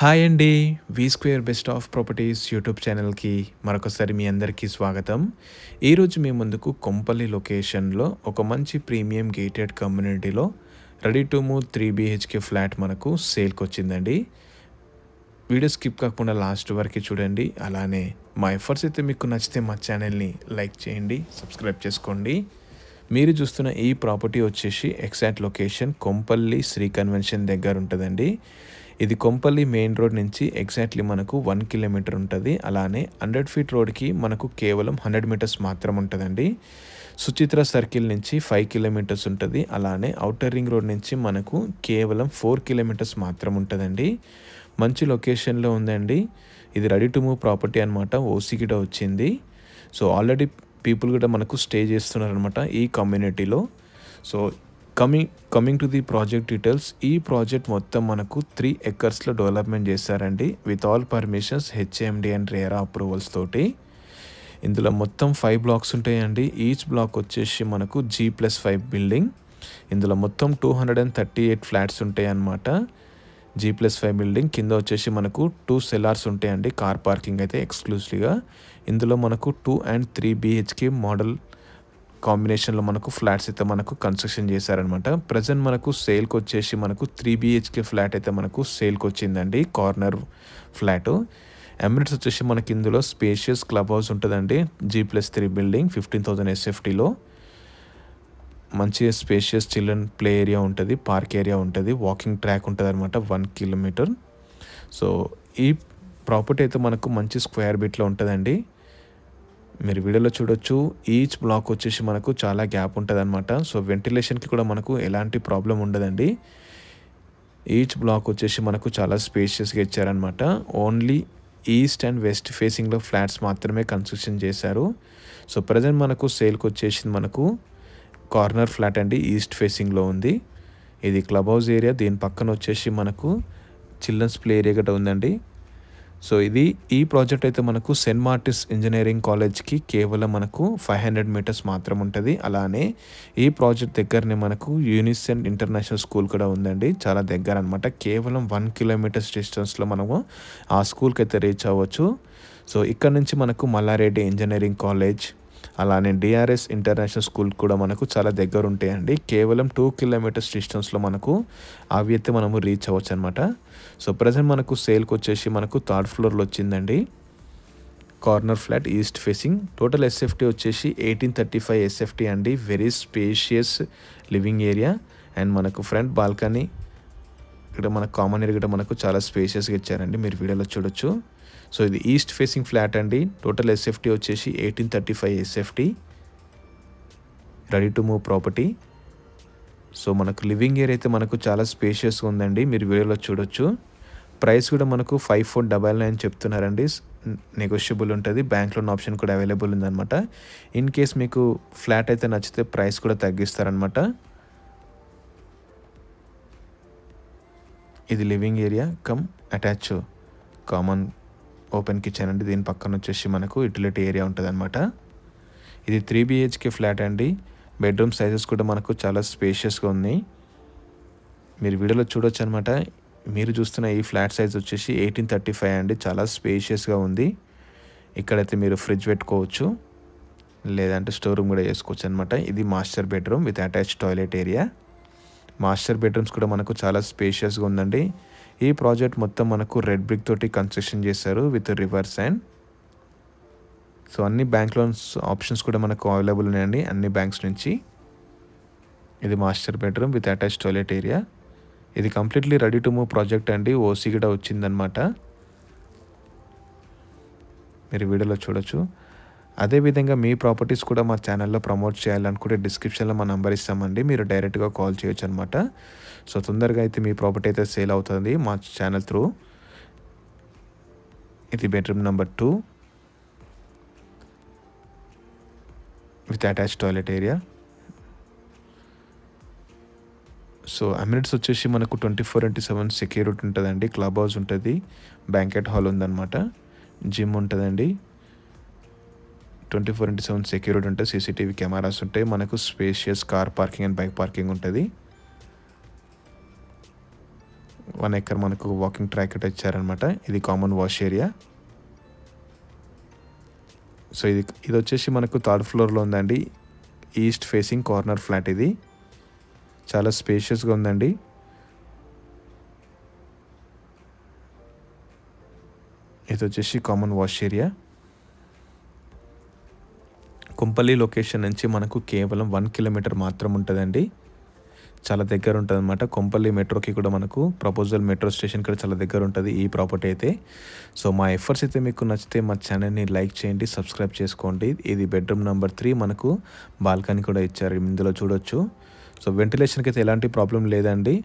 Hi అండి. V square best of properties YouTube ఛానల్‌కి మరొకసారి మీ అందరికీ స్వాగతం. ఈరోజు మీ ముందుకు కొంపల్లి లొకేషన్‌లో ఒక మంచి ప్రీమియం గేటెడ్ కమ్యూనిటీలో ready to move 3 BHK flat మనకు సేల్‌కొచ్చిందండి. వీడియో స్కిప్ కాకుండా లాస్ట్ వరకు చూడండి. అలానే మా ఎఫర్ట్స్ అయితే మీకు నచ్చితే మా ఛానల్‌ని లైక్ చేయండి, సబ్స్క్రైబ్ చేసుకోండి. మీరు చూస్తున్న ఈ ప్రాపర్టీ వచ్చేసి exact location Kompally Sri convention దగ్గర ఉంటుందండి. ఇది కొంపల్లి మెయిన్ రోడ్ నుంచి ఎగ్జాక్ట్లీ మనకు 1 కిలోమీటర్ ఉంటుంది. అలానే 100 ఫీట్ రోడ్కి మనకు కేవలం 100 మీటర్స్ మాత్రం ఉంటుందండి. సుచిత్ర సర్కిల్ నుంచి 5 కిలోమీటర్స్ ఉంటుంది. అలానే ఔటర్ రింగ్ రోడ్ నుంచి మనకు కేవలం 4 కిలోమీటర్స్ మాత్రం ఉంటుందండి. మంచి లొకేషన్లో ఉందండి. ఇది రెడీ టు మూవ్ ప్రాపర్టీ అనమాట. ఓసీ కూడా వచ్చింది. సో ఆల్రెడీ పీపుల్ కూడా మనకు స్టే చేస్తున్నారనమాట ఈ కమ్యూనిటీలో. So coming to the project details. ఈ ప్రాజెక్ట్ మొత్తం మనకు 3 ఎకర్స్లో డెవలప్మెంట్ చేశారండి. With all permissions, HMD and RERA approvals తోటి. ఇందులో మొత్తం 5 బ్లాక్స్ ఉంటాయండి. ఈచ్ బ్లాక్ వచ్చేసి మనకు G+5 బిల్డింగ్. ఇందులో మొత్తం 238 ఫ్లాట్స్ ఉంటాయి అన్నమాట. G+5 బిల్డింగ్ కింద వచ్చేసి మనకు 2 సెలార్స్ ఉంటాయండి. కార్ పార్కింగ్ అయితే ఎక్స్క్లూజివ్గా. ఇందులో మనకు 2 and 3 BHK మోడల్ కాంబినేషన్లో మనకు ఫ్లాట్స్ అయితే మనకు కన్స్ట్రక్షన్ చేశారనమాట. ప్రజెంట్ మనకు సేల్కి వచ్చేసి మనకు 3 BHK ఫ్లాట్ అయితే మనకు సేల్కి వచ్చిందండి. Corner flat. ఎమిరేట్స్ వచ్చేసి మనకి ఇందులో స్పేషియస్ క్లబ్ హౌస్ ఉంటుందండి. G+3 building 15,000 SFTలో. మంచి స్పేషియస్ చిల్డ్రన్ ప్లే ఏరియా ఉంటుంది, పార్క్ ఏరియా ఉంటుంది, వాకింగ్ ట్రాక్ ఉంటుంది అనమాట 1 కిలోమీటర్. సో ఈ ప్రాపర్టీ అయితే మనకు మంచి స్క్వేర్ బిట్లో ఉంటుందండి. మీరు వీడియోలో చూడొచ్చు. ఈచ్ బ్లాక్ వచ్చేసి మనకు చాలా గ్యాప్ ఉంటుంది అనమాట. సో వెంటిలేషన్కి కూడా మనకు ఎలాంటి ప్రాబ్లం ఉండదండి. ఈచ్ బ్లాక్ వచ్చేసి మనకు చాలా స్పేషియస్గా ఇచ్చారనమాట. ఓన్లీ ఈస్ట్ అండ్ వెస్ట్ ఫేసింగ్లో ఫ్లాట్స్ మాత్రమే కన్స్ట్రక్షన్ చేశారు. సో ప్రజెంట్ మనకు సేల్కి వచ్చేసింది మనకు కార్నర్ ఫ్లాట్ అండి. ఈస్ట్ ఫేసింగ్లో ఉంది. ఇది క్లబ్ హౌస్ ఏరియా. దీని పక్కన వచ్చేసి మనకు చిల్డ్రన్స్ ప్లే ఏరియా గట్రా ఉందండి. సో ఈ ప్రాజెక్ట్ అయితే మనకు సెయింట్ మార్టిన్స్ ఇంజనీరింగ్ కాలేజ్కి కేవలం మనకు 500 మీటర్స్ మాత్రం ఉంటుంది. అలానే ఈ ప్రాజెక్ట్ దగ్గరనే మనకు యూనిసెంట్ ఇంటర్నేషనల్ స్కూల్ కూడా ఉందండి. చాలా దగ్గర అనమాట. కేవలం 1 కిలోమీటర్స్ డిస్టెన్స్లో మనము ఆ స్కూల్కి అయితే రీచ్ అవ్వచ్చు. సో ఇక్కడ నుంచి మనకు మల్లారెడ్డి ఇంజనీరింగ్ కాలేజ్, అలానే డిఆర్ఎస్ ఇంటర్నేషనల్ స్కూల్ కూడా మనకు చాలా దగ్గర ఉంటాయండి. కేవలం 2 కిలోమీటర్స్ డిస్టెన్స్లో మనకు అవి అయితే మనము రీచ్ అవ్వచ్చు అనమాట. సో ప్రజెంట్ మనకు సేల్కి వచ్చేసి మనకు 3rd ఫ్లోర్లో వచ్చిందండి. Corner flat east facing. Total SFT వచ్చేసి 1835 SFT అండి. Very spacious living area. And మనకు ఫ్రంట్ బాల్కనీ ఇక్కడ మనకు కామన్ ఏరియా కూడా మనకు చాలా స్పేషియస్గా ఇచ్చారండి. మీరు వీడియోలో చూడొచ్చు. సో ఇది ఈస్ట్ ఫేసింగ్ ఫ్లాట్ అండి. టోటల్ SFT వచ్చేసి 1835 SFT. Ready to move property. So మనకు లివింగ్ ఏరియా అయితే మనకు చాలా స్పేషియస్గా ఉందండి. మీరు వీడియోలో చూడొచ్చు. ప్రైస్ కూడా మనకు 5499 చెప్తున్నారండి. నెగోషియబుల్ ఉంటుంది. బ్యాంక్ లోన్ ఆప్షన్ కూడా అవైలబుల్ ఉందన్నమాట. ఇన్ కేస్ మీకు ఫ్లాట్ అయితే నచ్చితే ప్రైస్ కూడా తగ్గిస్తారనమాట. ఇది living area come attach common open kitchen అండి. దీని పక్కన వచ్చేసి మనకు యూటిలిటీ ఏరియా ఉంటుంది అనమాట. ఇది 3 BHK ఫ్లాట్ అండి. బెడ్రూమ్ సైజెస్ కూడా మనకు చాలా స్పేషియస్గా ఉన్నాయి. మీరు వీడియోలో చూడొచ్చు అనమాట. మీరు చూస్తున్న ఈ ఫ్లాట్ సైజ్ వచ్చేసి 1835 అండి. చాలా స్పేషియస్గా ఉంది. ఇక్కడైతే మీరు ఫ్రిడ్జ్ పెట్టుకోవచ్చు, లేదంటే స్టోర్ రూమ్ కూడా చేసుకోవచ్చు అనమాట. ఇది master bedroom with attach toilet area. Master bedrooms కూడా మనకు చాలా స్పేషియస్గా ఉందండి. ఈ ప్రాజెక్ట్ మొత్తం మనకు రెడ్ బ్రిక్ తోటి కన్స్ట్రక్షన్ చేశారు విత్ రివర్స్ అండ్. సో అన్ని బ్యాంక్ లోన్స్ ఆప్షన్స్ కూడా మనకు అవైలబుల్ ఉన్నాయండి అన్ని బ్యాంక్స్ నుంచి. ఇది master bedroom with attach toilet area. ఇది completely ready to move project అండి. ఓసీ కూడా వచ్చిందనమాట. మీరు వీడియోలో చూడొచ్చు. అదేవిధంగా మీ ప్రాపర్టీస్ కూడా మా ఛానల్లో ప్రమోట్ చేయాలనుకుంటే డిస్క్రిప్షన్లో మా నెంబర్ ఇస్తామండి. మీరు డైరెక్ట్గా కాల్ చేయొచ్చు అనమాట. సో తొందరగా అయితే మీ ప్రాపర్టీ అయితే సేల్ అవుతుంది మా ఛానల్ త్రూ. ఇది bedroom number 2 with attach toilet area. So amenities వచ్చేసి మనకు 24/7 సెక్యూరిటీ ఉంటుందండి. క్లబ్ హౌస్ ఉంటుంది, బ్యాంకెట్ హాల్ ఉందన్నమాట, జిమ్ ఉంటుందండి. 24/7 సెక్యూరిటీ ఉంటుంది. CCTV కెమెరాస్ ఉంటాయి. మనకు spacious car parking and bike parking ఉంటుంది. 1 ఎకర్ మనకు వాకింగ్ ట్రాక్ అయితే ఇచ్చారనమాట. ఇది కామన్ వాష్ ఏరియా. సో ఇది వచ్చేసి మనకు థర్డ్ ఫ్లోర్లో ఉందండి. ఈస్ట్ ఫేసింగ్ కార్నర్ ఫ్లాట్ ఇది. చాలా స్పేషియస్గా ఉందండి. ఇది వచ్చేసి common wash area. Kompally location నుంచి మనకు కేవలం 1 కిలోమీటర్ మాత్రం ఉంటుందండి. చాలా దగ్గర ఉంటుంది అనమాట. కొంపల్లి మెట్రోకి కూడా మనకు ప్రపోజల్ మెట్రో స్టేషన్ కూడా చాలా దగ్గర ఉంటుంది ఈ ప్రాపర్టీ అయితే. సో మా ఎఫర్ట్స్ అయితే మీకు నచ్చితే మా ఛానల్ని లైక్ చేయండి, సబ్స్క్రైబ్ చేసుకోండి. ఇది బెడ్రూమ్ నెంబర్ 3. మనకు బాల్కనీ కూడా ఇచ్చారు, ఇందులో చూడొచ్చు. సో వెంటిలేషన్కి అయితే ఎలాంటి ప్రాబ్లం లేదండి.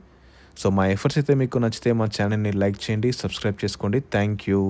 సో మా ఎఫర్ట్స్ అయితే మీకు నచ్చితే మా ఛానల్ని లైక్ చేయండి, సబ్స్క్రైబ్ చేసుకోండి. Thank you.